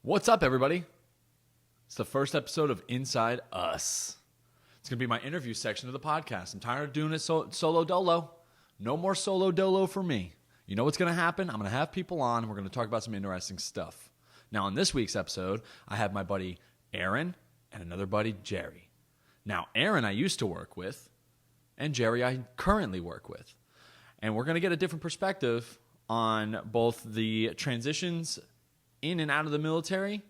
What's up, everybody? It's the first episode of Inside Us. It's going to be my interview section of the podcast. I'm tired of doing it solo dolo. No more solo dolo for me. You know what's going to happen? I'm going to have people on, and we're going to talk about some interesting stuff. Now, in this week's episode, I have my buddy Aaron and another buddy, Jerry. Now, Aaron I used to work with, and Jerry I currently work with. And we're going to get a different perspective on both the transitions in and out of the military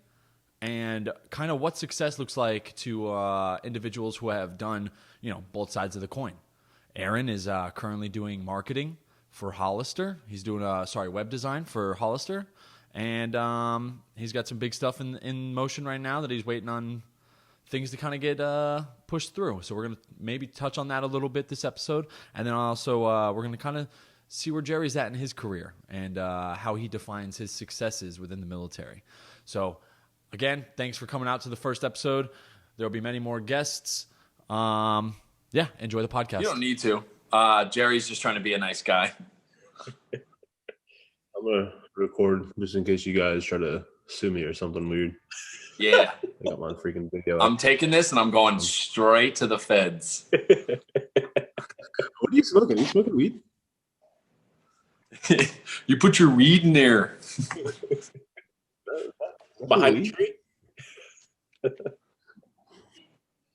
and kind of what success looks like to individuals who have done, both sides of the coin. Aaron is currently doing marketing for Hollister. He's doing web design for Hollister, and he's got some big stuff in motion right now that he's waiting on things to kind of get pushed through. So we're going to maybe touch on that a little bit this episode, and then also we're going to kind of see where Jerry's at in his career and how he defines his successes within the military. So, again, thanks for coming out to the first episode. There will be many more guests. Enjoy the podcast. You don't need to. Jerry's just trying to be a nice guy. I'm going to record just in case you guys try to sue me or something weird. Yeah. I got my freaking video. I'm taking this and I'm going straight to the feds. What are you smoking? Are you smoking weed? You put your weed in there. Behind the tree?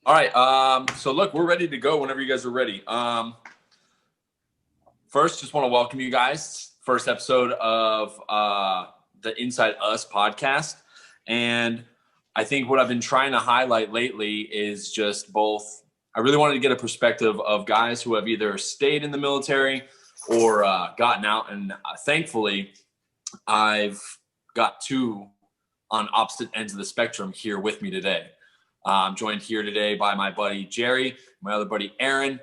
All right. So look, we're ready to go whenever you guys are ready. First, just want to welcome you guys. First episode of the Inside Us podcast. And I think what I've been trying to highlight lately is just both. I really wanted to get a perspective of guys who have either stayed in the military or gotten out. And thankfully, I've got two on opposite ends of the spectrum here with me today. I'm joined here today by my buddy Jerry, my other buddy Aaron.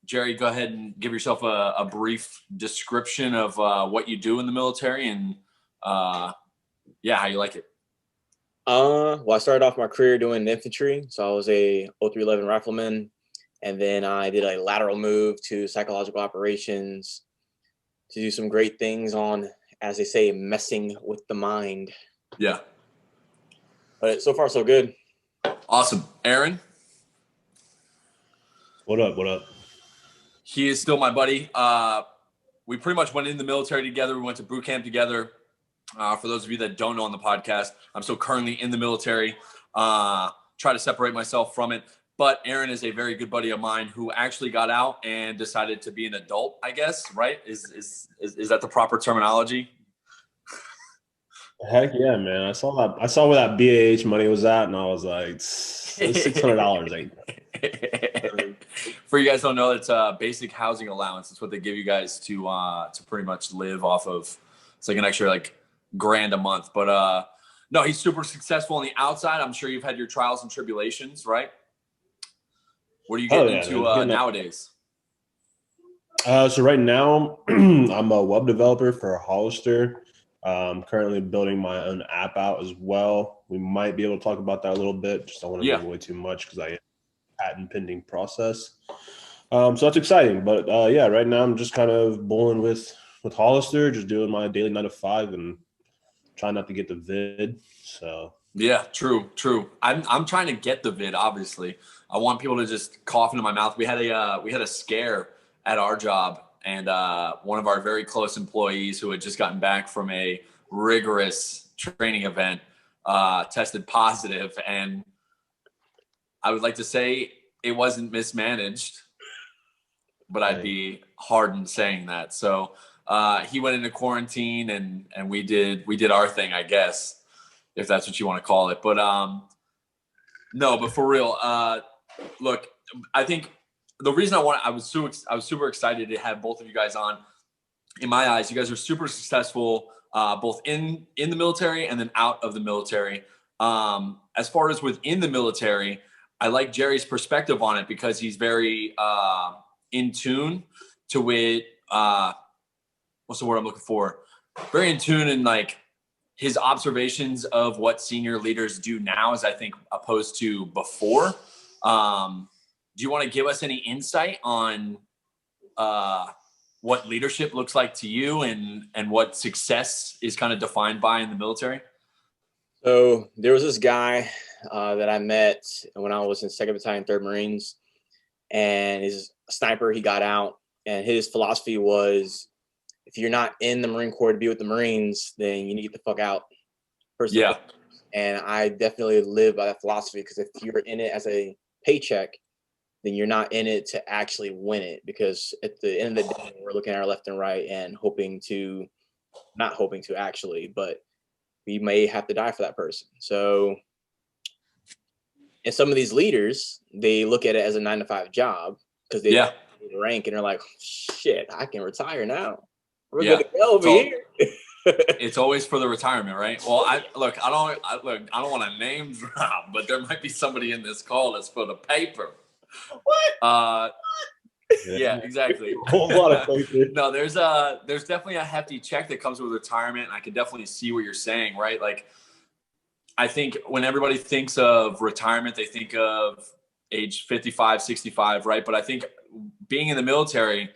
Jerry, go ahead and give yourself a brief description of what you do in the military and how you like it. Well, I started off my career doing infantry. So I was a 0311 rifleman. And then I did a lateral move to psychological operations to do some great things on, as they say, messing with the mind. Yeah. But so far, so good. Awesome. Aaron? What up? He is still my buddy. We pretty much went in the military together. We went to boot camp together. For those of you that don't know on the podcast, I'm still currently in the military. Try to separate myself from it. But Aaron is a very good buddy of mine who actually got out and decided to be an adult, I guess, right? Is that the proper terminology? Heck yeah, man. I saw where that BAH money was at, and I was like, $600 ain't. For you guys who don't know, it's a basic housing allowance. It's what they give you guys to pretty much live off of. It's like an extra $1,000 a month. But no, he's super successful on the outside. I'm sure you've had your trials and tribulations, right? What are you getting into nowadays? So right now, I'm a web developer for Hollister. I'm currently building my own app out as well. We might be able to talk about that a little bit. Just don't want to give away too much because I have a patent pending process. So that's exciting. But right now I'm just kind of bowling with Hollister, just doing my daily 9 to 5 and trying not to get the vid. So yeah, true. I'm trying to get the vid, obviously. I want people to just cough into my mouth. We had a scare at our job, and one of our very close employees who had just gotten back from a rigorous training event tested positive, and I would like to say it wasn't mismanaged, but I'd be hard in saying that. So he went into quarantine, and we did our thing, I guess, if that's what you want to call it. But no, but for real, look, I think the reason I was super excited to have both of you guys on. In my eyes, you guys are super successful, both in the military and then out of the military. As far as within the military, I like Jerry's perspective on it because he's very in tune to it. What's the word I'm looking for? Very in tune and his observations of what senior leaders do now is, I think, opposed to before. Do you want to give us any insight on what leadership looks like to you and what success is kind of defined by in the military? So there was this guy that I met when I was in 2nd Battalion, 3rd Marines, and he's a sniper. He got out, and his philosophy was, if you're not in the Marine Corps to be with the Marines, then you need to get the fuck out. First Yeah. And I definitely live by that philosophy, because if you're in it as a paycheck, then you're not in it to actually win it, because at the end of the day, we're looking at our left and right and not hoping to actually, but we may have to die for that person. So, and some of these leaders, they look at it as a 9-to-5 job, because they Yeah. rank and they're like, shit, I can retire now. We're Yeah. good to go over here. It's always for the retirement, right? Well, I don't want to name drop, but there might be somebody in this call that's for the paper. What? Yeah, exactly. A whole lot of paper. No, there's definitely a hefty check that comes with retirement, and I can definitely see what you're saying, right? Like, I think when everybody thinks of retirement, they think of age 55, 65, right? But I think being in the military,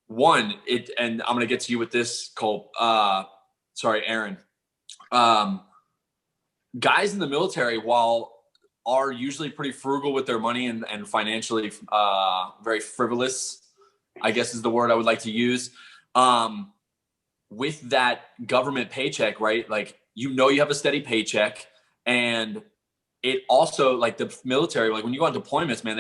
and I'm going to get to you with this, Cole. Aaron. Guys in the military, while are usually pretty frugal with their money and financially very frivolous, I guess is the word I would like to use. With that government paycheck, right? Like, you have a steady paycheck, and it also, like, the military, like when you go on deployments, man,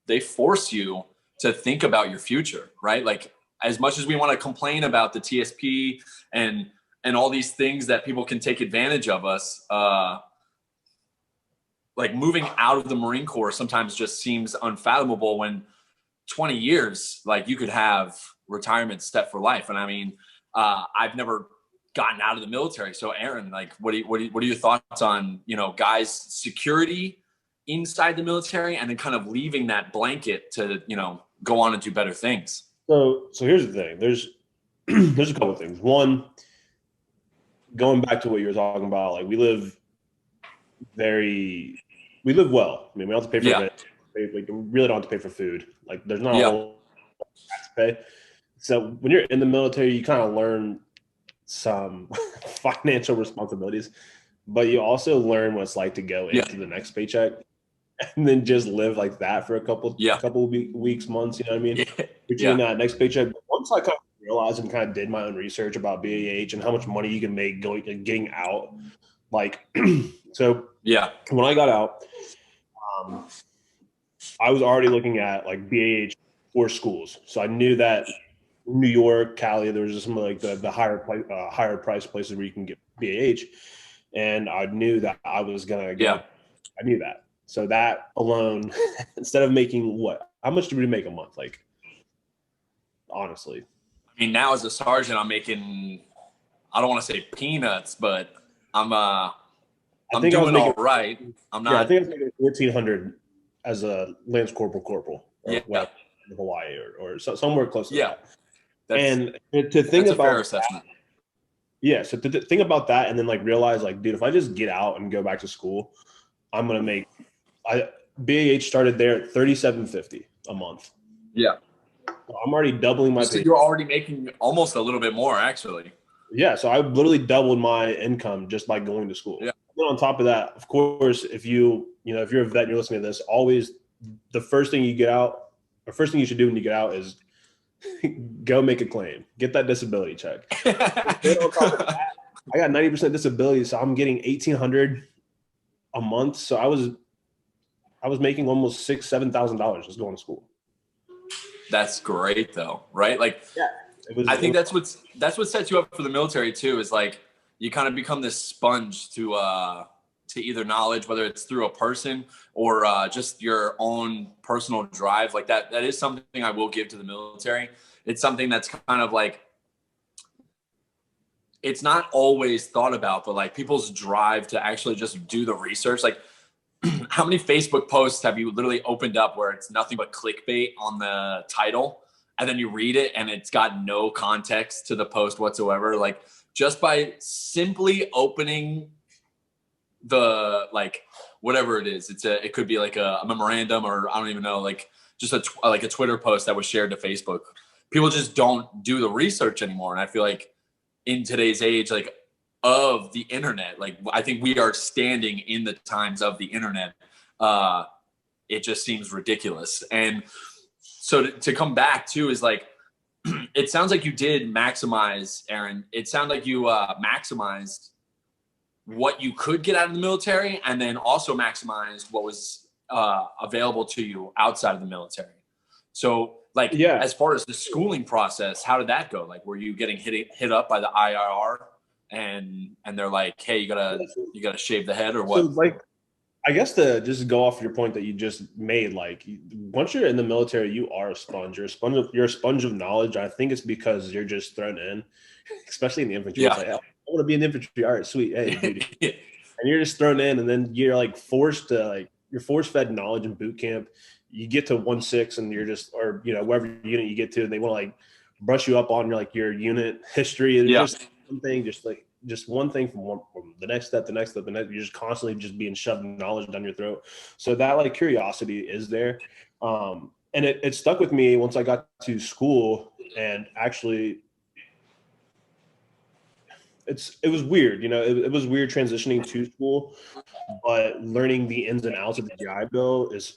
they force you to think about your future, right? Like, as much as we want to complain about the TSP and all these things that people can take advantage of us, like, moving out of the Marine Corps sometimes just seems unfathomable, when 20 years, like, you could have retirement set for life. And I mean, I've never gotten out of the military. So Aaron, like, what are your thoughts on, guys' security inside the military, and then kind of leaving that blanket to, go on and do better things? So here's the thing. There's a couple of things. One, going back to what you were talking about, like, we live well. I mean, we don't have to pay for rent. We really don't have to pay for food. Like, there's not a whole lot to pay. So when you're in the military, you kind of learn some financial responsibilities, but you also learn what it's like to go into the next paycheck and then just live like that for a couple weeks, months. You know what I mean? Between that next paycheck. But once I kind of realized and kind of did my own research about BAH and how much money you can make getting out, like, so when I got out, I was already looking at, like, BAH for schools. So I knew that New York, Cali, there was just some of, like, the higher price places where you can get BAH, and I knew that I was gonna go. I knew that. So that alone, instead of making how much do we make a month? Like, honestly, I mean, now as a sergeant, I'm making, I don't want to say peanuts, but I'm doing all right. I'm not. Yeah, I think I was making $1,400 as a Lance Corporal in Hawaii or somewhere close to that. And to think about a fair assessment. Yeah, so to think about that, and then, like, realize, like, dude, if I just get out and go back to school, I'm gonna make. BAH started there at $3,750 a month. Yeah, so I'm already doubling my. So you're already making almost a little bit more, actually. Yeah, so I literally doubled my income just by going to school. Yeah. And on top of that, of course, if you're a vet and you're listening to this, always the first thing you should do when you get out is go make a claim, get that disability check. I got 90% disability, so I'm getting $1,800 a month. So I was making almost $6,000-$7,000 just going to school. That's great, though, right? Like, I think that's what sets you up for the military too. Is, like, you kind of become this sponge to either knowledge, whether it's through a person or just your own personal drive. Like, that is something I will give to the military. It's something that's kind of like, it's not always thought about, but, like, people's drive to actually just do the research. Like, how many Facebook posts have you literally opened up where it's nothing but clickbait on the title, and then you read it and it's got no context to the post whatsoever? Like, just by simply opening the, like, whatever it is, it could be like a memorandum, or I don't even know, like, just like a Twitter post that was shared to Facebook. People just don't do the research anymore. And I feel like in today's age, like, of the internet. Like, I think we are standing in the times of the internet. It just seems ridiculous. And so to come back too is like, it sounds like you did maximize, Aaron. It sounded like you maximized what you could get out of the military, and then also maximized what was available to you outside of the military. So, like, as far as the schooling process, how did that go? Like, were you getting hit up by the IRR, and they're like, "Hey, you gotta shave the head," or what? So, like, I guess to just go off your point that you just made, like, once you're in the military, you are a sponge. You're a sponge of knowledge. I think it's because you're just thrown in, especially in the infantry. Yeah. It's like, oh, I want to be in the infantry. All right, sweet. Hey, dude. Yeah. And you're just thrown in, and then you're like forced to, like, you're force fed knowledge in boot camp. You get to 1-6 and you're just, or, you know, whatever unit you get to, and they want to like brush you up on your, like, your unit history. And just something, just one thing from the next step, the next step, the next. You're just constantly just being shoved knowledge down your throat. So that, like, curiosity is there. And it stuck with me once I got to school, and actually it was weird, you know, it was weird transitioning to school, but learning the ins and outs of the GI Bill is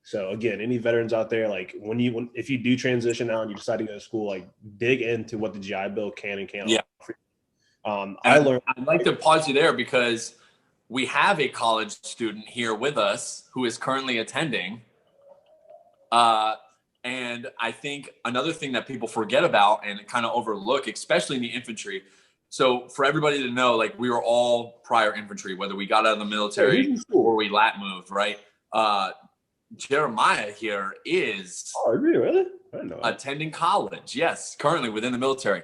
So again, any veterans out there, like, if you do transition out and you decide to go to school, like, dig into what the GI Bill can and can't offer. I'd like to pause you there because we have a college student here with us who is currently attending. And I think another thing that people forget about and kind of overlook, especially in the infantry. So for everybody to know, like, we were all prior infantry, whether we got out of the military or we lat moved, right? Jeremiah here is really? I didn't know attending college. Yes, currently within the military.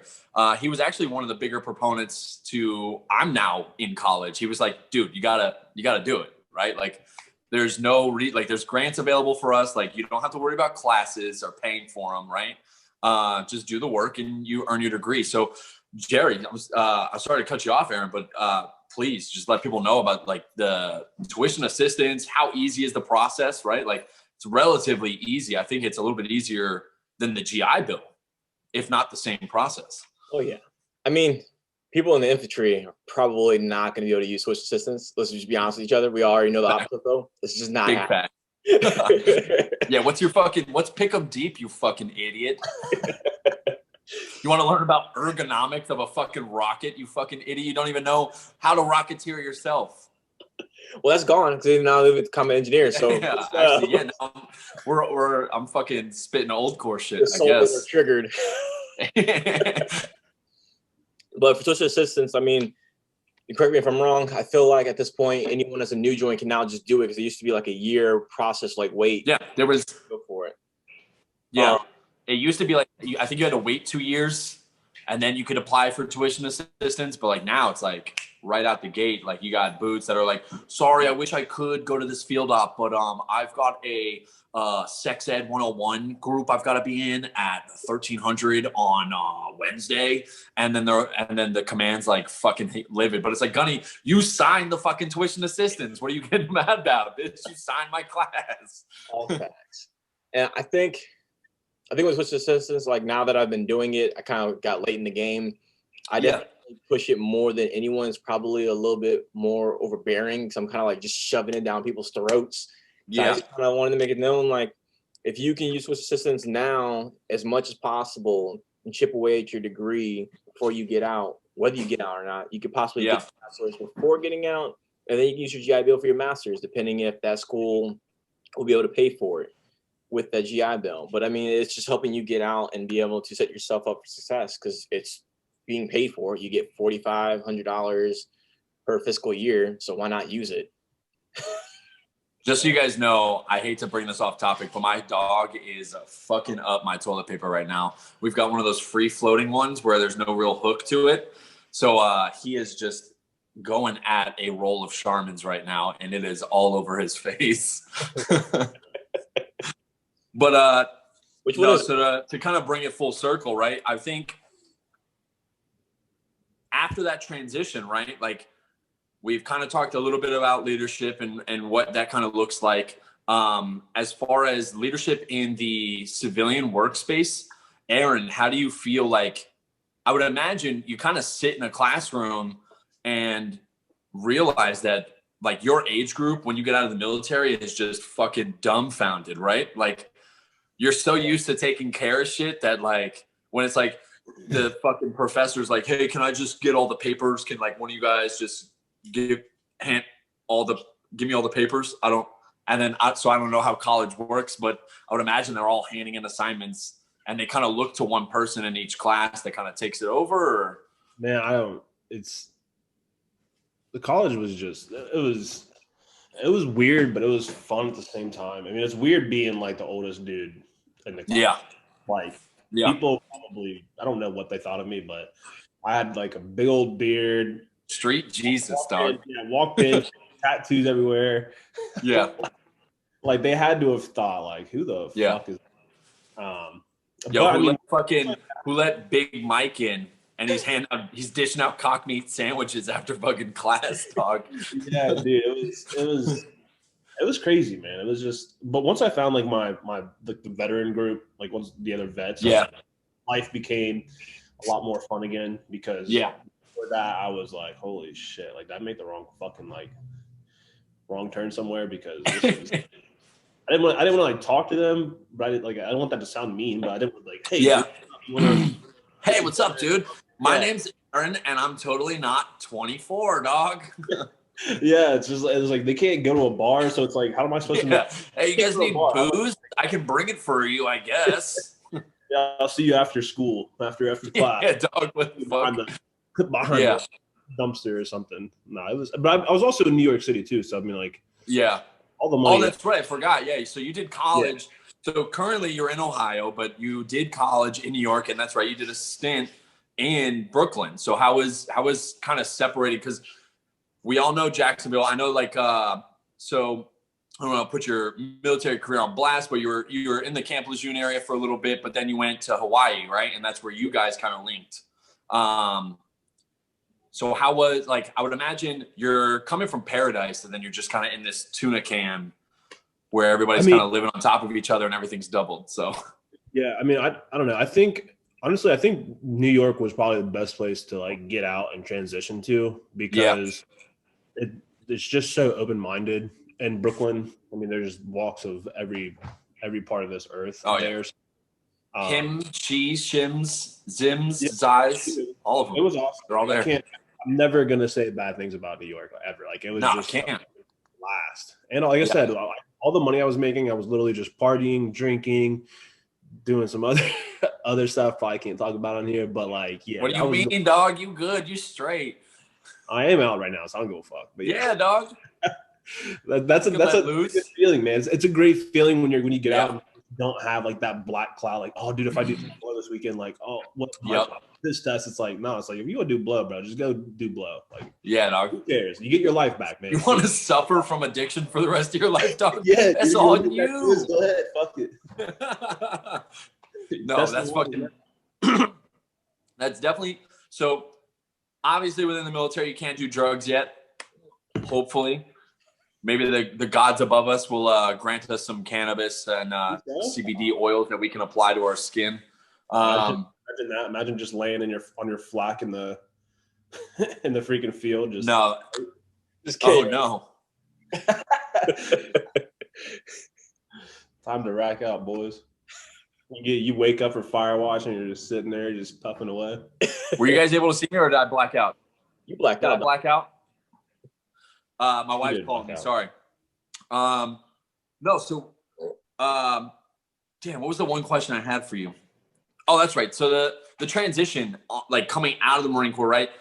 He was actually one of the bigger proponents to, I'm now in college. He was like, dude, you gotta do it, right? Like, there's there's grants available for us. Like, you don't have to worry about classes or paying for them, right? Just do the work and you earn your degree. So Jerry, I'm sorry to cut you off, Aaron, but please just let people know about, like, the tuition assistance. How easy is the process, right? Like, it's relatively easy. I think it's a little bit easier than the GI Bill, if not the same process. Oh yeah. I mean, people in the infantry are probably not going to be able to use tuition assistance. Let's just be honest with each other. We already know the opposite, though. It's just not Big happening. fact. Yeah, what's pick 'em deep, you fucking idiot? You want to learn about ergonomics of a fucking rocket, you fucking idiot? You don't even know how to rocketeer yourself. Well, that's gone because now they've become engineers. So now I'm fucking spitting old core shit. I guess triggered. But for tuition assistance, I mean, correct me if I'm wrong. I feel like at this point, anyone that's a new joint can now just do it because it used to be like a year process. Like, wait, there was go for it. Yeah. It used to be like, I think you had to wait 2 years and then you could apply for tuition assistance. But, like, now it's like right out the gate. Like, you got boots that are like, sorry, I wish I could go to this field op, but I've got a sex ed 101 group I've got to be in at 1300 on Wednesday. And then the command's like fucking livid. But it's like, Gunny, you signed the fucking tuition assistance. What are you getting mad about, bitch? You signed my class. All facts. And I think with tuition assistance, like, now that I've been doing it, I kind of got late in the game. I definitely push it more than anyone. It's probably a little bit more overbearing because I'm kind of like just shoving it down people's throats. So I just kind of wanted to make it known, like, if you can use tuition assistance now as much as possible and chip away at your degree before you get out, whether you get out or not, you could possibly get your bachelor's before getting out, and then you can use your GI Bill for your master's, depending if that school will be able to pay for it with the GI Bill. But I mean, it's just helping you get out and be able to set yourself up for success because it's being paid for. You get $4,500 per fiscal year, so why not use it? Just so you guys know, I hate to bring this off topic, but my dog is fucking up my toilet paper right now. We've got one of those free floating ones where there's no real hook to it. So he is just going at a roll of Charmin's right now, and it is all over his face. But to kind of bring it full circle, right? I think after that transition, right? Like, we've kind of talked a little bit about leadership and what that kind of looks like. As far as leadership in the civilian workspace, Aaron, how do you feel like I would imagine you kind of sit in a classroom and realize that like your age group when you get out of the military is just fucking dumbfounded, right? Like you're so used to taking care of shit that like when it's like the fucking professor's like, hey, can I just get all the papers? Can like one of you guys just give me all the papers? So I don't know how college works, but I would imagine they're all handing in assignments and they kind of look to one person in each class that kind of takes it over. Or... Man, the college was just, it was weird, but it was fun at the same time. I mean, it's weird being like the oldest dude in the class. Yeah. Like Yeah. people probably, I don't know what they thought of me, but I had like a big old beard. Street Jesus, dog. Walked in, tattoos everywhere. Yeah. Like they had to have thought, like, who the fuck is? Who let Big Mike in, and he's dishing out cock meat sandwiches after fucking class, dog. Yeah, dude, it was crazy, man. It was just, but once I found like the veteran group, like once the other vets, life became a lot more fun again because before that I was like, holy shit, like that made the wrong turn somewhere because I didn't want to like talk to them, but I don't want that to sound mean, but I didn't want like, hey, hey, what's up, dude? My name's Aaron, and I'm totally not 24, dog. Yeah, it was like they can't go to a bar, so it's like, how am I supposed to? Hey, you guys need booze? I can bring it for you, I guess. Yeah, I'll see you after school, after class. Yeah, dog. What the fuck? Behind the dumpster or something. No, it was, but I was also in New York City too, so I mean, like, all the money. Oh, that's right. I forgot. Yeah. So you did college. Yeah. So currently you're in Ohio, but you did college in New York, and that's right. You did a stint in Brooklyn. So how was kind of separated? Because we all know Jacksonville. I know, like, so I don't want to put your military career on blast, but you were in the Camp Lejeune area for a little bit, but then you went to Hawaii, right? And that's where you guys kind of linked. So how was, like, I would imagine you're coming from paradise and then you're just kind of in this tuna can where everybody's kind of living on top of each other and everything's doubled. So, yeah, I mean, I don't know. I think New York was probably the best place to like get out and transition to because it's just so open-minded. And Brooklyn, I mean, there's walks of every part of this earth. Oh, there. Him, she, shims, zims, zis, all of them. It was awesome. They're all there. I'm never gonna say bad things about New York ever. Like it was just last. And like I said, all the money I was making, I was literally just partying, drinking, doing some other stuff. Probably can't talk about on here, but like, yeah. What do you mean, dog? You good? You straight? I am out right now, so I don't give a fuck. But yeah, dog. that's a good feeling, man. It's a great feeling when you get out and don't have like that black cloud. Like, oh, dude, if I do blow this weekend, like, oh, what's this test? It's like, no, it's like if you want to do blow, bro, just go do blow. Like, yeah, dog. Who cares? You get your life back, man. You want to suffer from addiction for the rest of your life, dog? Yeah, that's all on you. Go ahead, fuck it. No, that's fucking. That's definitely so. Obviously, within the military, you can't do drugs yet. Hopefully, maybe the gods above us will grant us some cannabis and CBD oils that we can apply to our skin. Imagine that. Imagine just laying on your flak in the in the freaking field. Just kidding. Oh no. Time to rack out, boys. You wake up for Firewatch and you're just sitting there, just puffing away. Were you guys able to see me, or did I black out? You blacked out. Did I black out? My wife called me. Sorry. No. So, damn. What was the one question I had for you? Oh, that's right. So the transition, like coming out of the Marine Corps, right?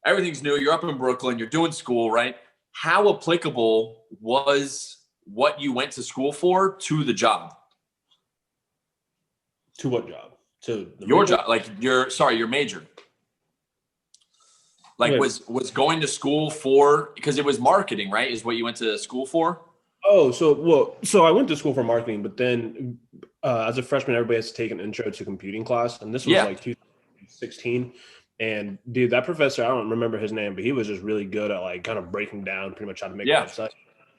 Everything's new. You're up in Brooklyn. You're doing school, right? How applicable was what you went to school for to the job? To what job? To your job, like your major. Like was going to school for, because it was marketing, right? Is what you went to school for? Oh, so I went to school for marketing, but then as a freshman, everybody has to take an intro to computing class, and this was like 2016. And dude, that professor, I don't remember his name, but he was just really good at like kind of breaking down pretty much how to make a website.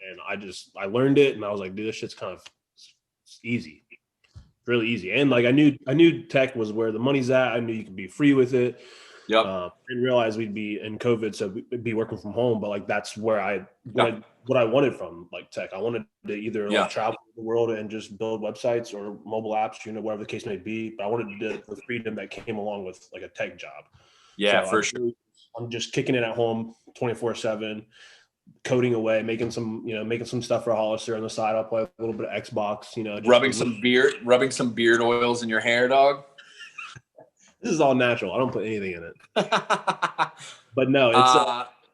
And I learned it, and I was like, dude, this shit's kind of easy. really easy. And like I knew tech was where the money's at. I knew you could be free with it. Yep. Didn't realize we'd be in COVID, so we'd be working from home. But like that's where Yeah. what I wanted from like tech. I wanted to either Yeah. like travel the world and just build websites or mobile apps, whatever the case may be. But I wanted the freedom that came along with like a tech job. Yeah, So for sure. I'm just kicking it at home 24/7, coding away, making some stuff for Hollister on the side. I'll play a little bit of Xbox, just Rubbing some beard oils in your hair, dog. This is all natural. I don't put anything in it. But no,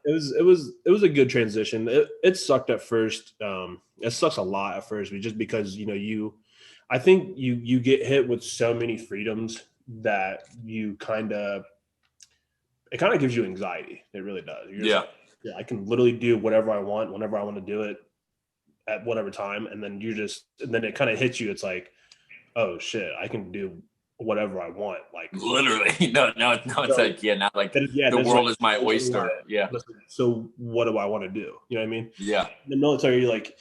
it was a good transition. It sucked at first. It sucks a lot at first, just because I think you get hit with so many freedoms that it kind of gives you anxiety. It really does. You're I can literally do whatever I want whenever I want to do it at whatever time, and then it kind of hits you. It's like, oh shit, I can do whatever I want. Like literally, no, it's like the world is my oyster. Yeah. So what do I want to do? You know what I mean? Yeah. In the military, like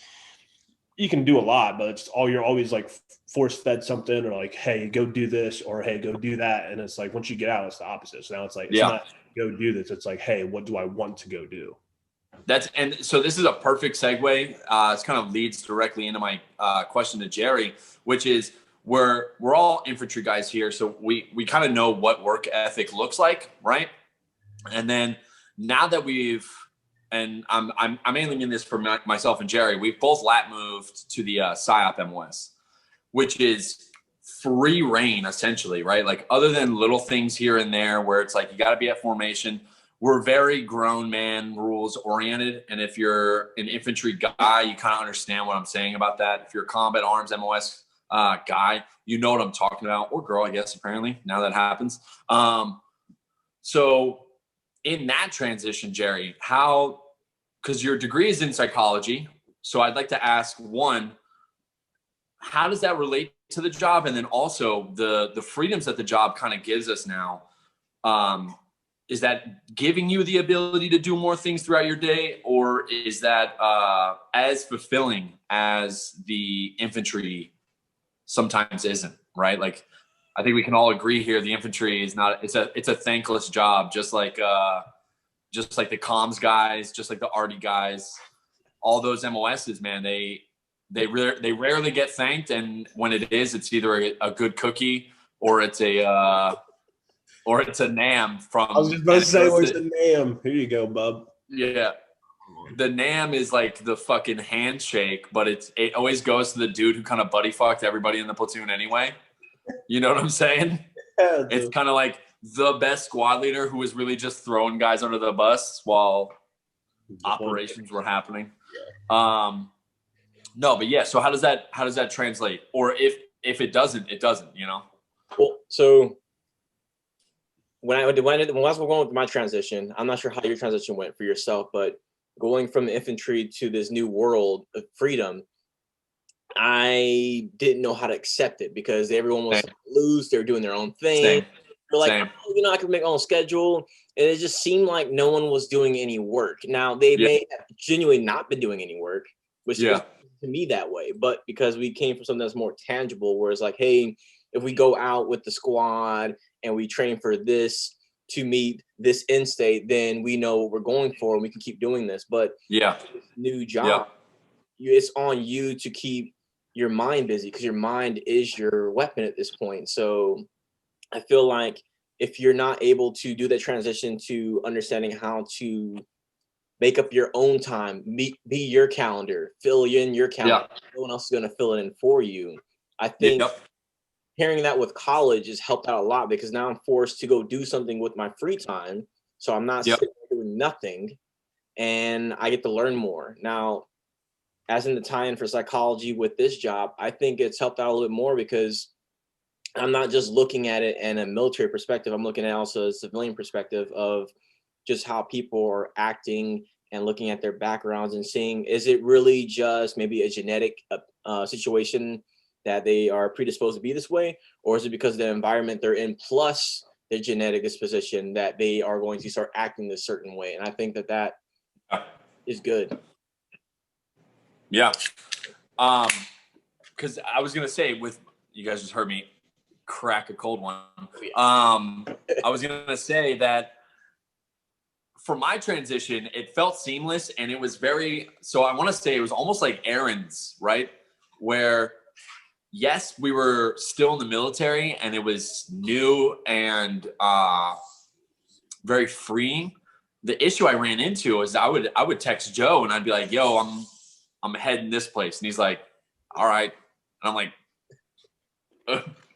you can do a lot, but you're always like force fed something, or like, hey, go do this, or hey, go do that. And it's like once you get out, it's the opposite. So now it's like it's not go do this. It's like, hey, what do I want to go do? So this is a perfect segue. It kind of leads directly into my question to Jerry, which is we're all infantry guys here, so we kind of know what work ethic looks like, right? And then now that I'm mainly in this for myself and Jerry, we've both lat moved to the PSYOP MOS, which is free reign essentially, right? Like other than little things here and there where it's like you got to be at formation, we're very grown man rules oriented. And if you're an infantry guy, you kind of understand what I'm saying about that. If you're a combat arms MOS guy, you know what I'm talking about, or girl, I guess, apparently now that happens. So in that transition, Jerry, because your degree is in psychology. So I'd like to ask, one, how does that relate to the job? And then also the freedoms that the job kind of gives us now. Is that giving you the ability to do more things throughout your day, or is that as fulfilling as the infantry sometimes isn't, right? Like, I think we can all agree here, the infantry is not, it's a thankless job, just like the comms guys, just like the arty guys, all those MOSs, man, they rarely get thanked. And when it is, it's either a good cookie or it's a NAM from. I was just about to say, where's the NAM? Here you go, bub. Yeah. The NAM is like the fucking handshake, but it always goes to the dude who kind of buddy fucked everybody in the platoon anyway. You know what I'm saying? Yeah, it's kind of like the best squad leader who was really just throwing guys under the bus while operations were happening. Yeah. No, but yeah. So how does that translate? Or if it doesn't, it doesn't. Well, so when I was going through my transition, I'm not sure how your transition went for yourself, but going from the infantry to this new world of freedom, I didn't know how to accept it because everyone was loose. They were doing their own thing. They're like, oh, I can make my own schedule. And it just seemed like no one was doing any work. Now, they may have genuinely not been doing any work, which is to me that way. But because we came from something that's more tangible, where it's like, hey, if we go out with the squad and we train for this to meet this end state, then we know what we're going for and we can keep doing this. But this new job, it's on you to keep your mind busy because your mind is your weapon at this point. So I feel like if you're not able to do that transition to understanding how to make up your own time, be your calendar, fill in your calendar, no one else is going to fill it in for you. I think hearing that with college has helped out a lot because now I'm forced to go do something with my free time. So I'm not sitting there doing nothing and I get to learn more. Now, as in the tie-in for psychology with this job, I think it's helped out a little bit more because I'm not just looking at it in a military perspective. I'm looking at also a civilian perspective of just how people are acting and looking at their backgrounds and seeing, is it really just maybe a genetic situation that they are predisposed to be this way? Or is it because of the environment they're in plus their genetic disposition that they are going to start acting this certain way? And I think that is good. Yeah. Because I was going to say with you guys just heard me crack a cold one. Yeah. I was gonna say that for my transition, it felt seamless, and it was very. So I want to say it was almost like Aaron's, right? Where yes, we were still in the military, and it was new and very freeing. The issue I ran into is I would text Joe and I'd be like, "Yo, I'm heading this place," and he's like, "All right," and I'm like,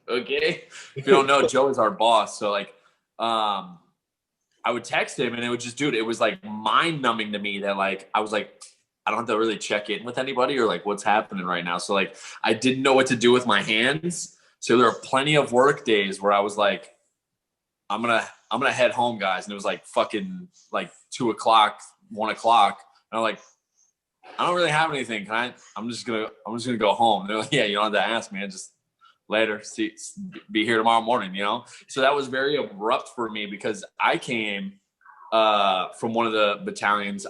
"Okay." If you don't know, Joe is our boss, so like, I would text him and it would just, dude, it was like mind numbing to me that like I was like, I don't have to really check in with anybody or like what's happening right now. So like I didn't know what to do with my hands. So there are plenty of work days where I was like, I'm gonna head home, guys. And it was like fucking like 2 o'clock, 1 o'clock. And I'm like, I don't really have anything. I'm just gonna go home. And they're like, yeah, you don't have to ask, man. Just later, be here tomorrow morning, you know? So that was very abrupt for me because I came from one of the battalions.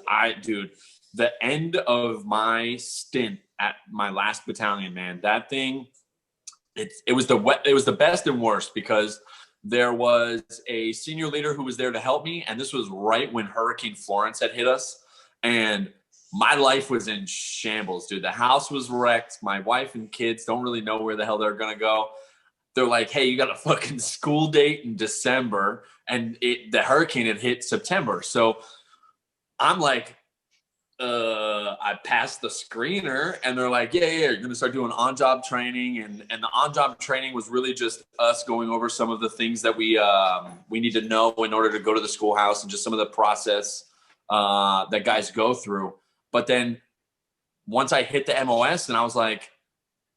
The end of my stint at my last battalion, man, that thing, it was the best and worst because there was a senior leader who was there to help me. And this was right when Hurricane Florence had hit us. And my life was in shambles, dude. The house was wrecked. My wife and kids don't really know where the hell they're going to go. They're like, hey, you got a fucking school date in December. And the hurricane had hit September. So I'm like, I passed the screener and they're like, yeah, you're going to start doing on-job training. And the on-job training was really just us going over some of the things that we need to know in order to go to the schoolhouse and just some of the process that guys go through. But then once I hit the MOS and I was like,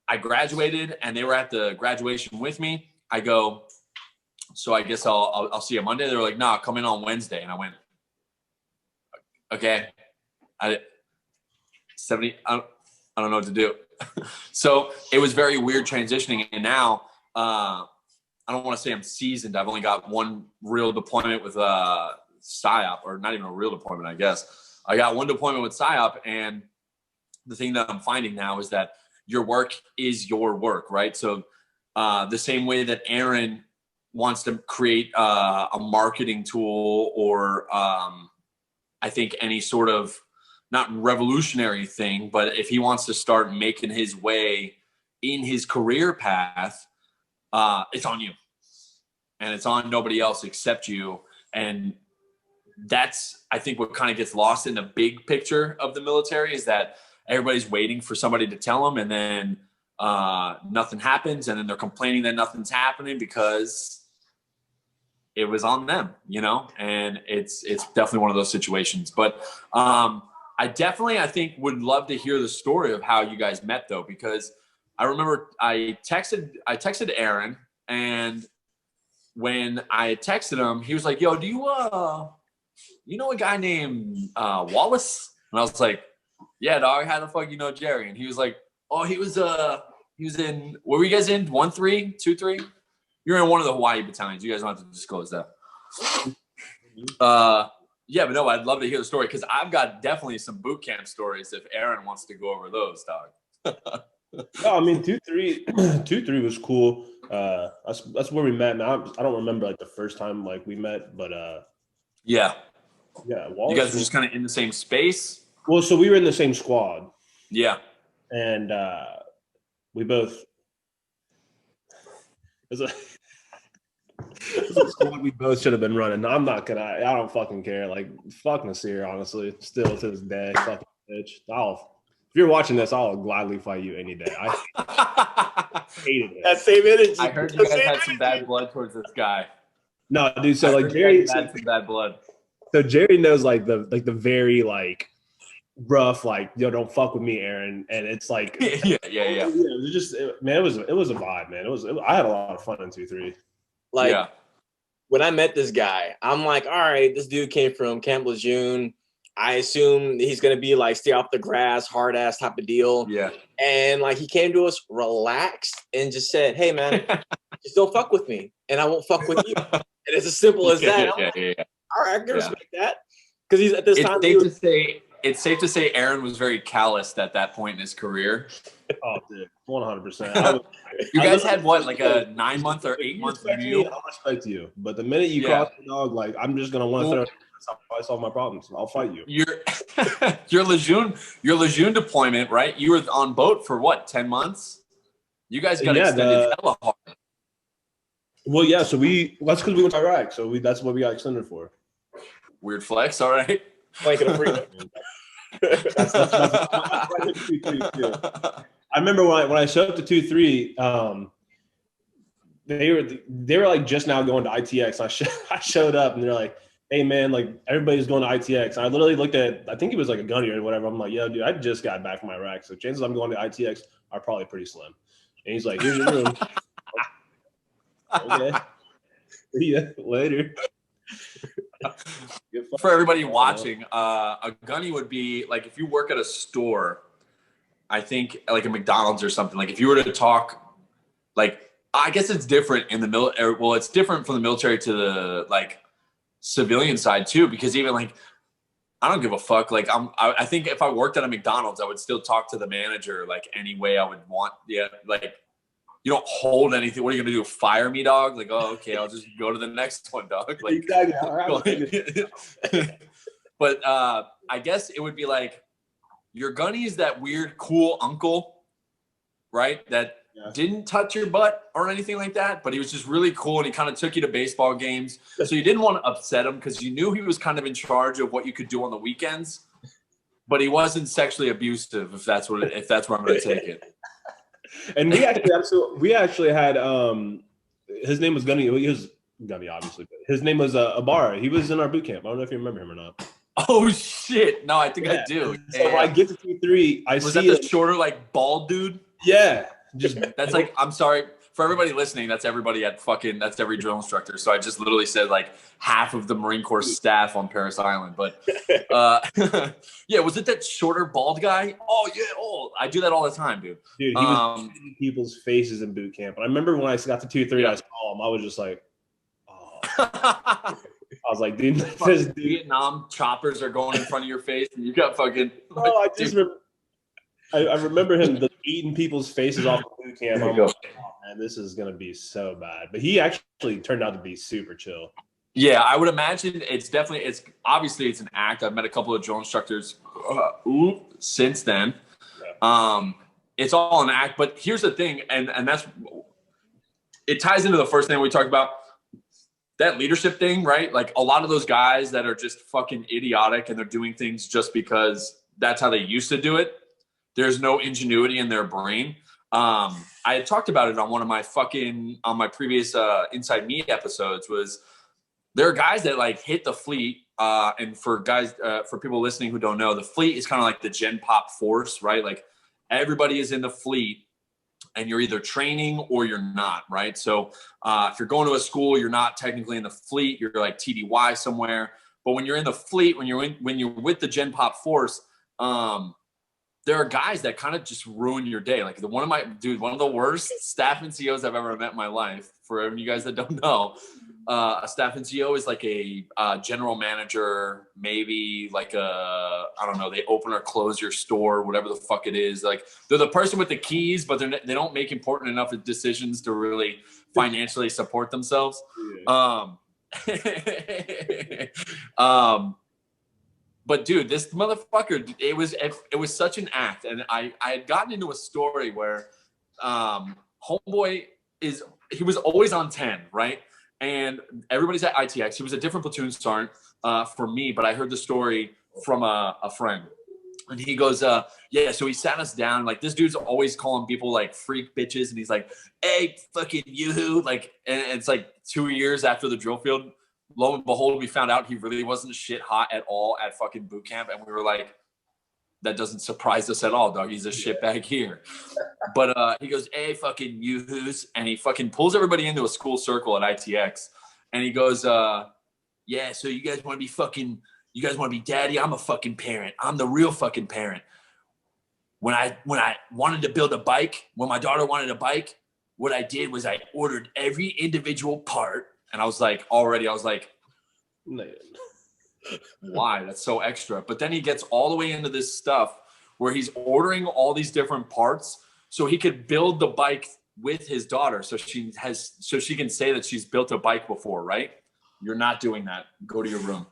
I graduated and they were at the graduation with me. I go, so I guess I'll see you Monday. They were like, nah, come in on Wednesday. And I went, okay. I don't know what to do. So it was very weird transitioning. And now I don't want to say I'm seasoned. I've only got one real deployment with PSYOP, or not even a real deployment, I guess. I got one deployment with PSYOP. And the thing that I'm finding now is that your work is your work, right? So the same way that Aaron wants to create a marketing tool or I think any sort of not revolutionary thing, but if he wants to start making his way in his career path, it's on you and it's on nobody else except you. And that's, I think, what kind of gets lost in the big picture of the military is that everybody's waiting for somebody to tell them and then nothing happens. And then they're complaining that nothing's happening because it was on them, you know? And it's definitely one of those situations. But I think would love to hear the story of how you guys met though, because I remember I texted Aaron, and when I texted him, he was like, yo, do you know a guy named Wallace? And I was like, yeah, dog, how the fuck you know Jerry? And he was like, oh, he was in, were you guys in 1-3, 2-3? You're in one of the Hawaii battalions. You guys don't have to disclose that. Yeah, but no, I'd love to hear the story because I've got definitely some boot camp stories if Aaron wants to go over those, dog. No, I mean 2-3 was cool. That's where we met. Now I don't remember like the first time like we met, but yeah. Wallace, you guys were just kind of in the same space. Well, so we were in the same squad. Yeah, and we both. It was a squad we both should have been running. I'm not gonna. I don't fucking care. Like fuck Nasir, honestly. Still to this day, fucking bitch. If you're watching this, I'll gladly fight you any day. I hated it. That same energy. I heard you guys had some bad blood towards this guy. No, dude. So like Jerry had some bad blood. So Jerry knows like the very like rough, like, yo, don't fuck with me, Aaron. And it's like yeah. It was just man, it was a vibe, man. I had a lot of fun in 2-3. Like when I met this guy, I'm like, all right, this dude came from Camp Lejeune. I assume he's gonna be like stay off the grass, hard ass type of deal. Yeah. And like he came to us relaxed and just said, hey man, just don't fuck with me and I won't fuck with you. And it's as simple as that. Yeah. All right, I can respect that. Because he's at this time. It's safe to say it's safe to say Aaron was very calloused at that point in his career. Oh, dude, 100%. You guys had what, like a 9-month or 8-month view? I'll respect you, but the minute you Yeah. cross the dog, like I'm just gonna want to throw. That's how I solve my problems. I'll fight you. Your Lejeune deployment, right? You were on boat for what, 10 months? You guys got extended hella hard. Well, yeah. So that's because we went to Iraq. So that's what we got extended for. Weird flex, all right. Blanket of freedom. That's I remember when I showed up to 2-3, they were like just now going to ITX. I showed up and they're like, "Hey man, like everybody's going to ITX." And I literally looked at, I think he was like a gunny or whatever. I'm like, "Yo, dude, I just got back from Iraq, so chances I'm going to ITX are probably pretty slim." And he's like, "Here's your room." Okay. Yeah, later. For everybody watching, a gunny would be like if you work at a store, I think like a McDonald's or something. Like if you were to talk, like I guess it's different in the military. Well, it's different from the military to the like civilian side too, because even like I don't give a fuck. Like I think if I worked at a McDonald's, I would still talk to the manager like any way I would want. Yeah, like you don't hold anything. What are you gonna do? Fire me, dog? Like, oh, okay, I'll just go to the next one, dog. Like, Exactly. But I guess it would be like your gunny is that weird, cool uncle, right? That didn't touch your butt or anything like that, but he was just really cool and he kind of took you to baseball games. So you didn't want to upset him because you knew he was kind of in charge of what you could do on the weekends, but he wasn't sexually abusive, if that's where I'm going to take it. And we actually had his name was Gunny. He was Gunny, obviously, but his name was Abara. He was in our boot camp. I don't know if you remember him or not. Oh shit! No, I think I do. So when I get to 2-3, was that the shorter, like bald dude? Yeah, just that's like. I'm sorry for everybody listening. That's everybody at that's every drill instructor. So I just literally said like half of the Marine Corps staff on Parris Island. But yeah, was it that shorter bald guy? Oh yeah, I do that all the time, dude. Dude, he was in people's faces in boot camp. And I remember when I got to 2-3, I saw him. I was just like, oh. I was like, dude, this dude. Vietnam choppers are going in front of your face, and you got fucking. Oh, I remember him eating people's faces off the boot camp. I'm like, oh man, this is gonna be so bad. But he actually turned out to be super chill. Yeah, I would imagine it's obviously it's an act. I've met a couple of drill instructors since then. Yeah. It's all an act. But here's the thing, and it ties into the first thing we talked about. That leadership thing, right? Like a lot of those guys that are just fucking idiotic and they're doing things just because that's how they used to do it. There's no ingenuity in their brain. I had talked about it on one of my on my previous Inside Me episodes was there are guys that like hit the fleet. And for guys, for people listening who don't know, the fleet is kind of like the Gen Pop force, right? Like everybody is in the fleet. And you're either training or you're not, right? So if you're going to a school, you're not technically in the fleet. You're like TDY somewhere. But when you're in the fleet, when you're with the Gen Pop force, there are guys that kind of just ruin your day. Like one of the worst staff NCOs I've ever met in my life. For you guys that don't know, a staff NCO is like a general manager, maybe like I don't know, they open or close your store, whatever the fuck it is. Like they're the person with the keys, but they don't make important enough decisions to really financially support themselves. But dude, this motherfucker, it was such an act. And I had gotten into a story where homeboy he was always on 10, right? And everybody's at ITX. He was a different platoon sergeant for me, but I heard the story from a friend. And he goes, yeah, so he sat us down. Like, this dude's always calling people, like, freak bitches. And he's like, hey, fucking you. Like, and it's, like, 2 years after the drill field. Lo and behold, we found out he really wasn't shit hot at all at fucking boot camp. And we were like, that doesn't surprise us at all, dog. He's a shitbag here. But he goes, hey, fucking you-hoos. And he fucking pulls everybody into a school circle at ITX. And he goes, yeah, so you guys want to be daddy? I'm a fucking parent. I'm the real fucking parent. When I wanted to build a bike, when my daughter wanted a bike, what I did was I ordered every individual part. And I was like, why? That's so extra. But then he gets all the way into this stuff where he's ordering all these different parts so he could build the bike with his daughter. So she can say that she's built a bike before, right? You're not doing that. Go to your room.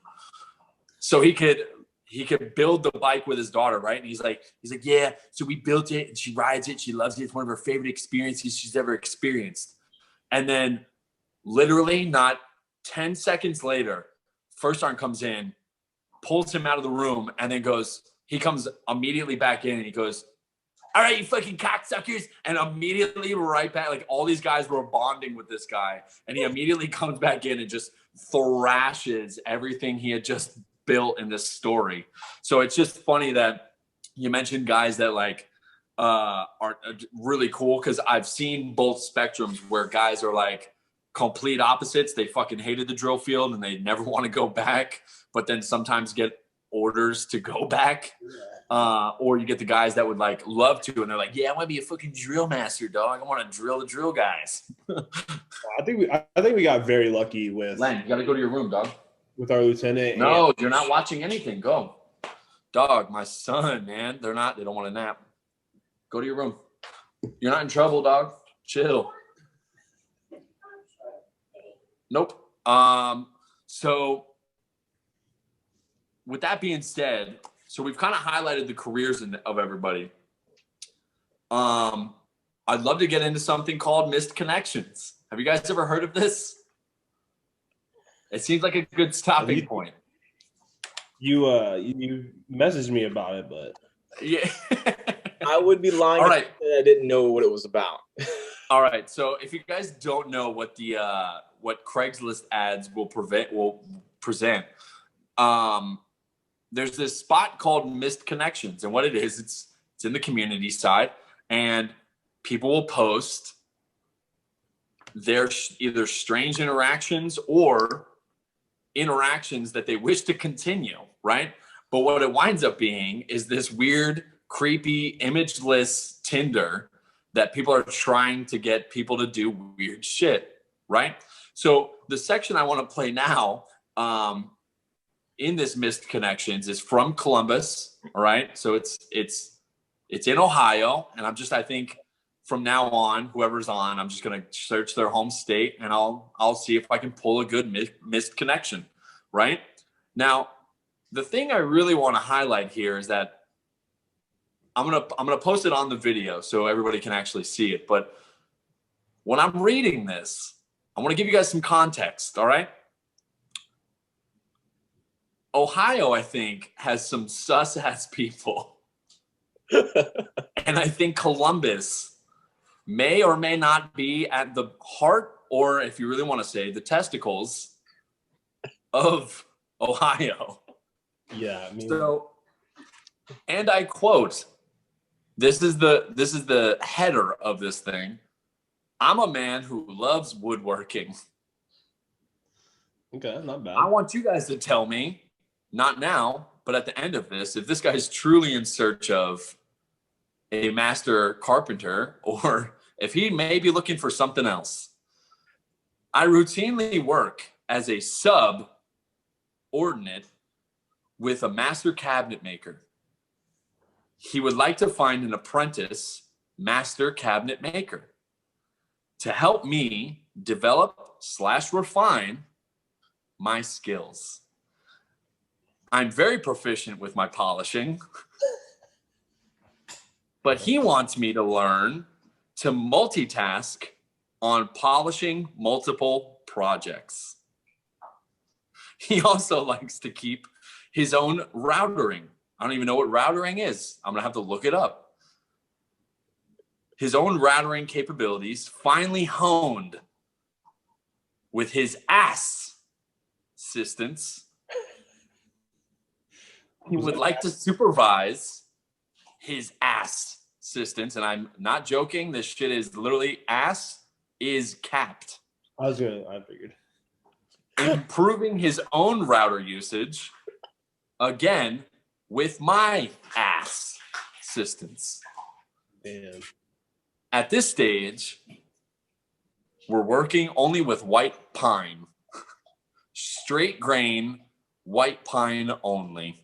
So he could build the bike with his daughter, right? And he's like, yeah. So we built it, and she rides it. She loves it. It's one of her favorite experiences she's ever experienced. And then, literally, not 10 seconds later, First Arm comes in, pulls him out of the room, and then goes. He comes immediately back in, and he goes, "All right, you fucking cocksuckers!" And immediately right back, like all these guys were bonding with this guy, and he immediately comes back in and just thrashes everything he had just built in this story. So it's just funny that you mentioned guys that like are really cool, because I've seen both spectrums where guys are like complete opposites. They fucking hated the drill field and they never want to go back, but then sometimes get orders to go back. Or you get the guys that would like love to, and they're like, yeah, I want to be a fucking drill master, dog. I want to drill the drill guys. I think we got very lucky with Len, you got to go to your room, dog. with our lieutenant. No, you're not watching anything. Go. Dog, my son, man. They don't want to nap. Go to your room. You're not in trouble, dog. Chill. Nope. So with that being said, so we've kind of highlighted the careers of everybody. I'd love to get into something called Missed Connections. Have you guys ever heard of this? It seems like a good stopping point. You messaged me about it, but Yeah. I would be lying. All right. If I didn't know what it was about. All right. So if you guys don't know what the what Craigslist ads will present, there's this spot called Missed Connections, and what it is, it's in the community side, and people will post their either strange interactions or interactions that they wish to continue, right? But what it winds up being is this weird, creepy, imageless Tinder that people are trying to get people to do weird shit, right? So the section I want to play now in this Missed Connections is from Columbus, all right? So it's in Ohio, and I think from now on, whoever's on, I'm just gonna search their home state, and I'll see if I can pull a good missed connection, right? Now, the thing I really want to highlight here is that I'm gonna post it on the video so everybody can actually see it. But when I'm reading this, I want to give you guys some context, all right? Ohio, I think, has some sus-ass people. And I think Columbus may or may not be at the heart, or if you really want to say, the testicles of Ohio. yeah, I mean, So, and I quote, this is the header of this thing. I'm a man who loves woodworking. okay, not bad. I want you guys to tell me, not now, but at the end of this, if this guy's truly in search of a master carpenter, or if he may be looking for something else. I routinely work as a subordinate with a master cabinet maker. He would like to find an apprentice master cabinet maker to help me develop/refine my skills. I'm very proficient with my polishing, but he wants me to learn to multitask on polishing multiple projects. He also likes to keep his own routering. I don't even know what routering is. I'm gonna have to look it up. His own routering capabilities finally honed with his assistants. He would like to supervise his assistants, and I'm not joking. This shit is literally ass is capped. I figured. Improving his own router usage, again, with my assistants. Damn. At this stage, we're working only with white pine, straight grain, White Pine only.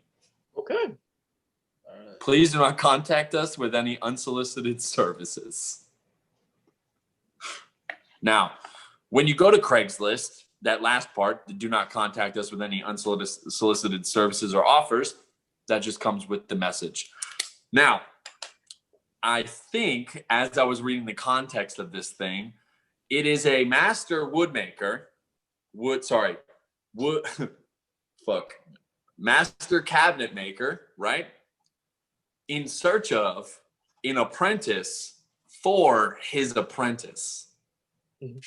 Okay. Please do not contact us with any unsolicited services. Now, when you go to Craigslist, that last part, do not contact us with any unsolicited services or offers, that just comes with the message. Now, I think as I was reading the context of this thing, it is a master master cabinet maker, right? In search of an apprentice for his apprentice. Mhm.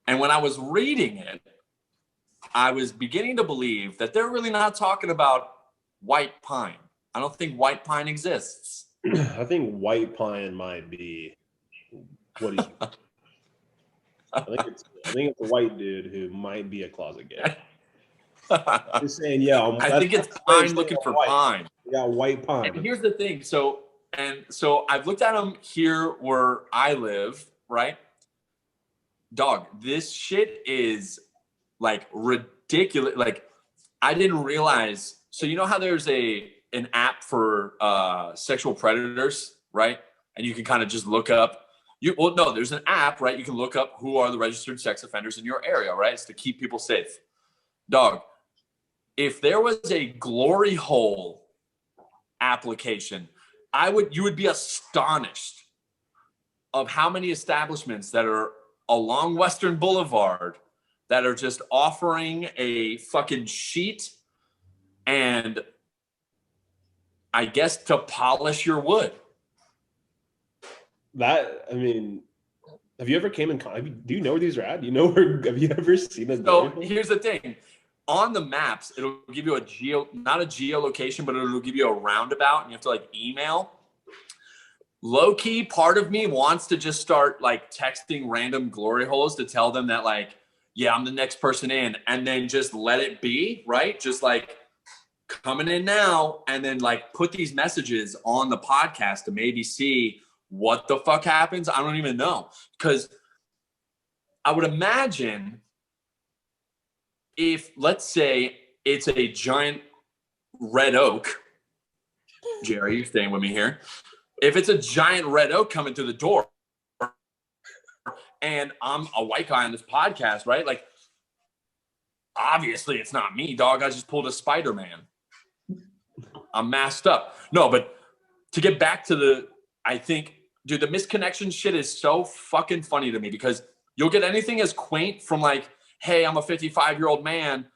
And when I was reading it, I was beginning to believe that they're really not talking about white pine. I don't think white pine exists. I think white pine might be what he's. I think it's a white dude who might be a closet gay. Just saying, yeah. I think it's pine looking for white. pine. Yeah, white pine. And here's the thing. So I've looked at them here where I live, right? Dog, this shit is like ridiculous. Like, I didn't realize. So you know how there's an app for sexual predators, right? And you can kind of just look up. There's an app, right? You can look up who are the registered sex offenders in your area, right? It's to keep people safe. Dog, if there was a glory hole application, you would be astonished of how many establishments that are along Western Boulevard that are just offering a fucking sheet and I guess to polish your wood. Have you ever came in contact? Do you know where these are at? Do you know where? Have you ever seen a? So here's the thing: on the maps, it'll give you not a geolocation, but it'll give you a roundabout, and you have to like email. Low key, part of me wants to just start like texting random glory holes to tell them that like, yeah, I'm the next person in, and then just let it be, right? Just like coming in now, and then like put these messages on the podcast to maybe see what the fuck happens. I don't even know, because I would imagine if, let's say, it's a giant red oak. Jerry, you're staying with me here. If it's a giant red oak coming through the door and I'm a white guy on this podcast, right? Like, obviously it's not me, dog. I just pulled a Spider-Man. I'm masked up. No, but to get back to I think, dude, the misconnection shit is so fucking funny to me, because you'll get anything as quaint from like, hey, I'm a 55-year-old man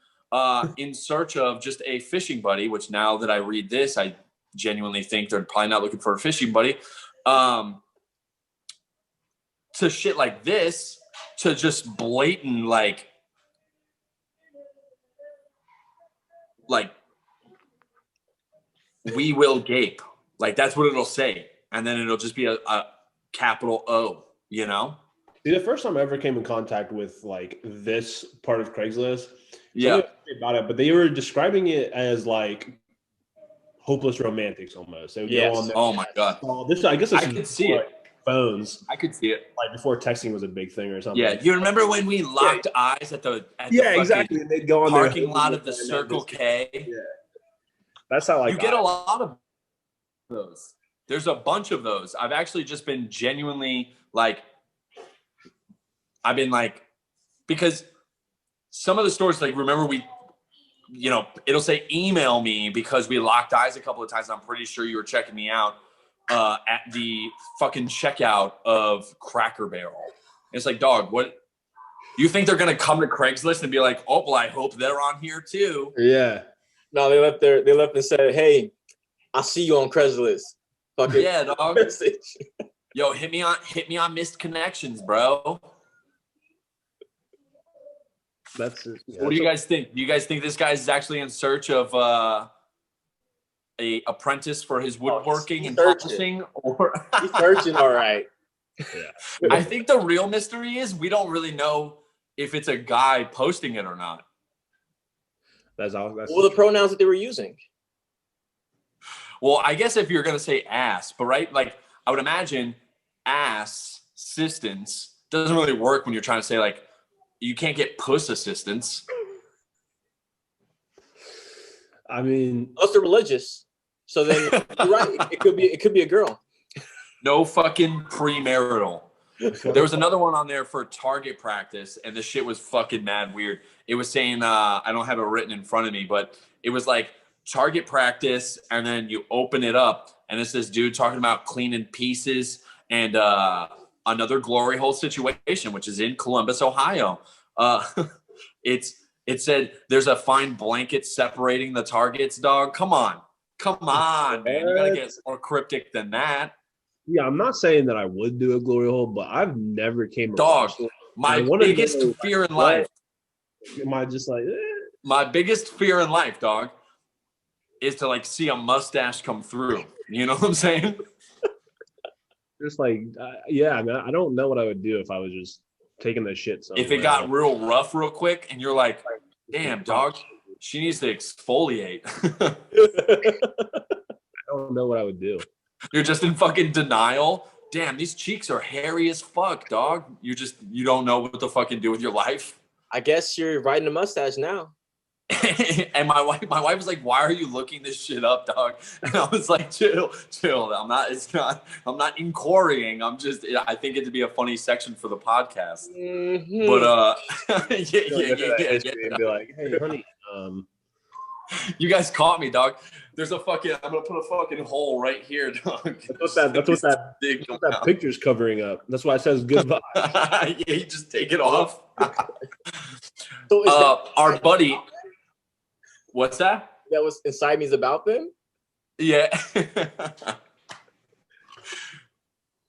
in search of just a fishing buddy, which now that I read this, I genuinely think they're probably not looking for a fishing buddy, to shit like this, to just blatant like we will gape. Like, that's what it'll say. And then it'll just be a capital O, you know? See, the first time I ever came in contact with like this part of Craigslist, Yeah, about it, but they were describing it as like hopeless romantics almost. They would go on there. Oh my God. I guess I could see it. Phones, I could see it. like before texting was a big thing or something. Yeah, you remember when we locked eyes at the exactly. And they'd go on parking lot of the Circle K? Yeah, that's how you get a lot of those. There's a bunch of those. I've actually just been genuinely like, because some of the stores, like, remember it'll say email me because we locked eyes a couple of times. I'm pretty sure you were checking me out at the fucking checkout of Cracker Barrel. It's like, dog, what? You think they're gonna come to Craigslist and be like, oh, well, I hope they're on here too? Yeah. No, they left and said, hey, I see you on Craigslist. Fucking yeah, dog. Message. Yo, hit me on missed connections, bro. That's it. What do you guys think? Do you guys think this guy's actually in search of a apprentice for his woodworking and polishing? Or he's searching, all right. Yeah. I think the real mystery is we don't really know if it's a guy posting it or not. That's all. What were the pronouns that they were using? Well, I guess if you're gonna say ass, but right, like I would imagine ass assistance doesn't really work when you're trying to say like you can't get puss assistance. I mean, Unless they're religious. So then you're right. It could be a girl. No fucking premarital. There was another one on there for target practice, and the shit was fucking mad weird. It was saying, I don't have it written in front of me, but it was like target practice, and then you open it up, and it's this dude talking about cleaning pieces and another glory hole situation, which is in Columbus, Ohio. It said there's a fine blanket separating the targets, dog. Come on, man. You gotta get more cryptic than that. yeah, I'm not saying that I would do a glory hole, but I've never came Dog, across one. my I wanna biggest know, fear in life, Am I just like, my biggest fear in life, dog, is to like see a mustache come through. You know what I'm saying? just like, yeah, I mean, I don't know what I would do if I was just taking the shit somewhere. If it got real rough real quick and you're like, damn, dog, she needs to exfoliate. I don't know what I would do. You're just in fucking denial. Damn, these cheeks are hairy as fuck, dog. You don't know what to fucking do with your life. I guess you're riding a mustache now. And my wife was like, "Why are you looking this shit up, dog?" And I was like, "Chill. I'm not inquiring. I think it'd be a funny section for the podcast." Mm-hmm. But yeah. Be like, hey, honey, you guys caught me, dog. I'm gonna put a fucking hole right here, dog. That's what that picture's covering up. That's why it says good vibe. Yeah, you just take it off. So is our buddy. What's that? That was Inside Me's about them? Yeah.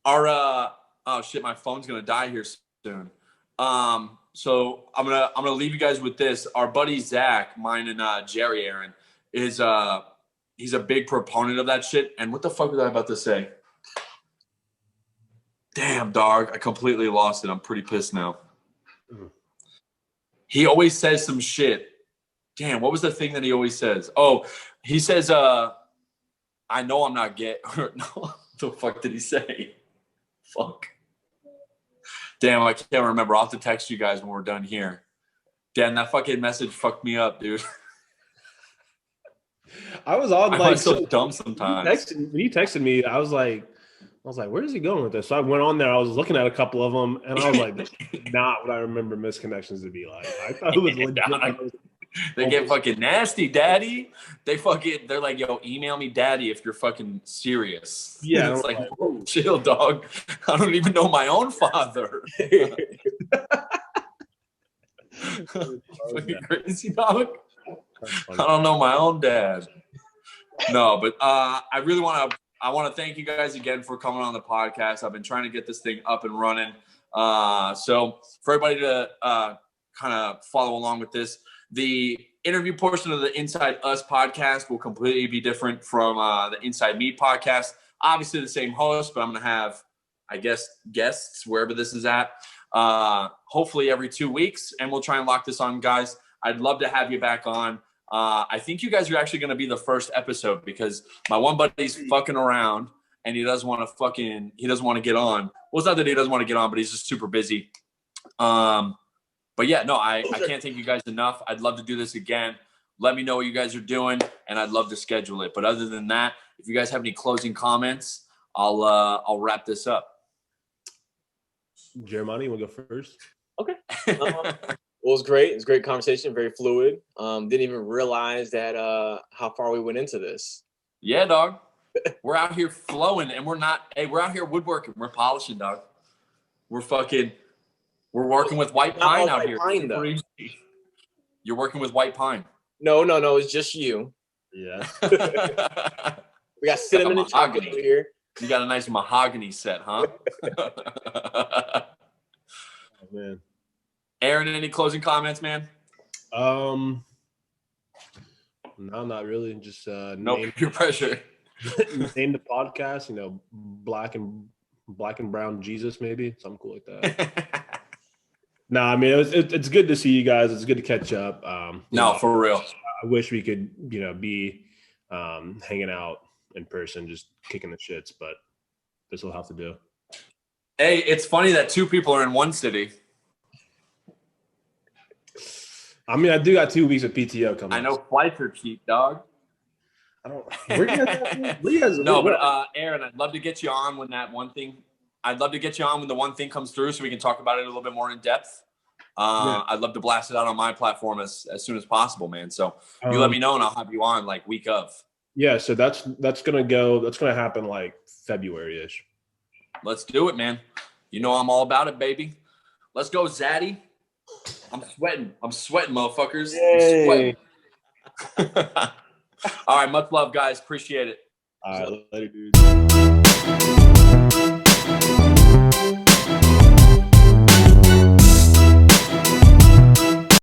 Our oh shit, my phone's gonna die here soon. So I'm gonna leave you guys with this. Our buddy Zach, mine and Jerry Aaron, is he's a big proponent of that shit. And what the fuck was I about to say? Damn, dog, I completely lost it. I'm pretty pissed now. He always says some shit. Damn, what was the thing that he always says? Oh, he says, I know I'm not gay. No, what the fuck did he say? Fuck. Damn, I can't remember. I'll have to text you guys when we're done here. Damn, that fucking message fucked me up, dude. I was on I'm so dumb sometimes. When you texted me, I was like, where is he going with this? So I went on there. I was looking at a couple of them, and I was like, this is not what I remember misconnections to be like. I thought it was legit. They get fucking nasty, daddy. They're like, yo, email me daddy if you're fucking serious. Yeah. It's like, whoa, chill, dog. I don't even know my own father. Fucking crazy, dog. I don't know my own dad. No, but I want to thank you guys again for coming on the podcast. I've been trying to get this thing up and running. So for everybody to kind of follow along with this, the interview portion of the Inside Us podcast will completely be different from the Inside Me podcast. Obviously the same host, but I'm going to have, I guess, guests wherever this is at, hopefully every 2 weeks. And we'll try and lock this on, guys. I'd love to have you back on. I think you guys are actually going to be the first episode because my one buddy's fucking around and he doesn't want to get on. Well, it's not that he doesn't want to get on, but he's just super busy. But yeah, no, I can't thank you guys enough. I'd love to do this again. Let me know what you guys are doing, and I'd love to schedule it. But other than that, if you guys have any closing comments, I'll wrap this up. Jeremiah, you want to go first? Okay. Well, it was great. It was a great conversation, very fluid. Didn't even realize that how far we went into this. Yeah, dog. We're out here flowing, and we're out here woodworking. We're polishing, dog. We're working with white pine out here. Pine, though. You're working with white pine. No, it's just you. Yeah. We got cinnamon and chocolate over here. You got a nice mahogany set, huh? Oh, man. Aaron, any closing comments, man? No, not really. Just No peer pressure. Name the podcast, black and brown Jesus, maybe something cool like that. No, I mean it's good to see you guys. It's good to catch up. For real. I wish we could, be hanging out in person, just kicking the shits, but this will have to do. Hey, it's funny that two people are in one city. I mean, I do got 2 weeks of PTO coming. I know flights are cheap, dog. I don't. Where you guys? Where you guys? No, but Aaron, I'd love to get you on when that one thing. I'd love to get you on when the one thing comes through, so we can talk about it a little bit more in depth. I'd love to blast it out on my platform as soon as possible, man. So you let me know, and I'll have you on like week of. Yeah, so that's gonna happen like February-ish. Let's do it, man. You know I'm all about it, baby. Let's go, Zaddy. I'm sweating, motherfuckers. Yay. I'm sweating. All right, much love, guys. Appreciate it. All right, later, dude.